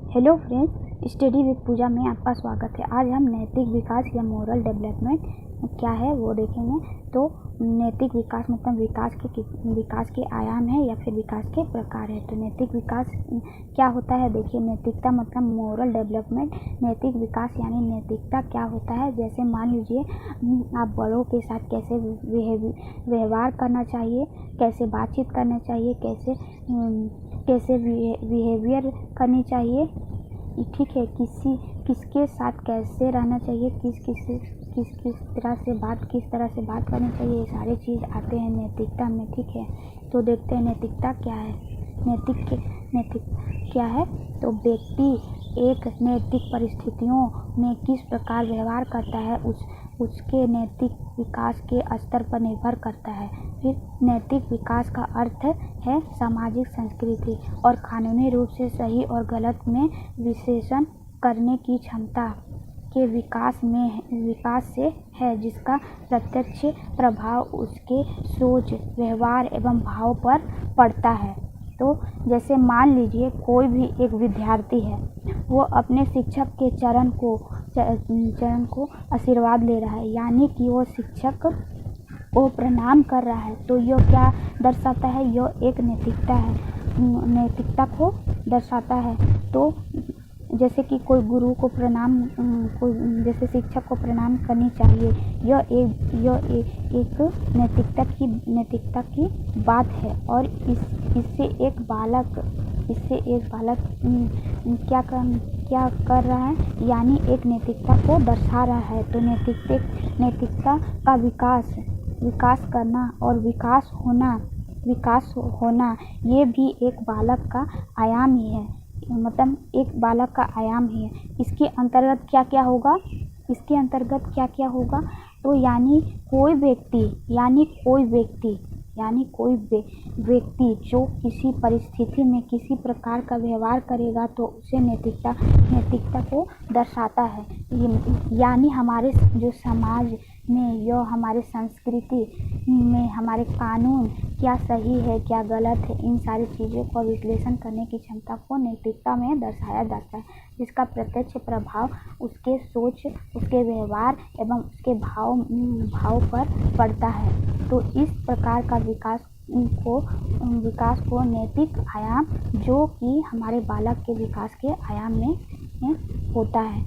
Hello friends, study with पूजा में आपका स्वागत है। आज हम नैतिक विकास या मोरल डेवलपमेंट क्या है वो देखेंगे। तो नैतिक विकास मतलब विकास के आयाम है या फिर विकास के प्रकार है। तो नैतिक विकास क्या होता है, देखिए। नैतिकता मतलब मोरल डेवलपमेंट। नैतिक विकास यानी नैतिकता क्या होता है, जैसे मान लीजिए आप बड़ों के साथ कैसे व्यवहार करना चाहिए, कैसे बातचीत करना चाहिए, कैसे बिहेवियर करनी चाहिए, ठीक है। किसके साथ कैसे रहना चाहिए, किस तरह से बात करनी चाहिए, ये सारे चीज़ आते हैं नैतिकता में, ठीक है। तो देखते हैं नैतिकता क्या है। नैतिक क्या है, तो व्यक्ति एक नैतिक परिस्थितियों में किस प्रकार व्यवहार करता है उसके नैतिक विकास के स्तर पर निर्भर करता है। फिर नैतिक विकास का अर्थ है सामाजिक, संस्कृति और कानूनी रूप से सही और गलत में विश्लेषण करने की क्षमता के विकास से है, जिसका प्रत्यक्ष प्रभाव उसके सोच, व्यवहार एवं भाव पर पड़ता है। तो जैसे मान लीजिए कोई भी एक विद्यार्थी है, वो अपने शिक्षक के चरण को आशीर्वाद ले रहा है, यानी कि वो शिक्षक को प्रणाम कर रहा है। तो यह क्या दर्शाता है, यह एक नैतिकता को दर्शाता है। तो जैसे कि कोई गुरु को जैसे शिक्षक को प्रणाम करनी चाहिए, यह एक नैतिकता की बात है। और इससे एक बालक क्या कर रहा है, यानी एक नैतिकता को दर्शा रहा है। तो नैतिकता का विकास करना और विकास होना ये भी एक बालक का आयाम ही है, मतलब एक बालक का आयाम ही है। इसके अंतर्गत क्या क्या होगा, तो यानी कोई व्यक्ति जो किसी परिस्थिति में किसी प्रकार का व्यवहार करेगा तो उसे नैतिकता को दर्शाता है। यानी हमारे जो समाज में या हमारे संस्कृति में हमारे कानून क्या सही है, क्या गलत है, इन सारी चीज़ों का विश्लेषण करने की क्षमता को नैतिकता में दर्शाया जाता है, जिसका प्रत्यक्ष प्रभाव उसके सोच, उसके व्यवहार एवं उसके भाव पर पड़ता है। तो इस प्रकार का विकास को नैतिक आयाम, जो कि हमारे बालक के विकास के आयाम में होता है।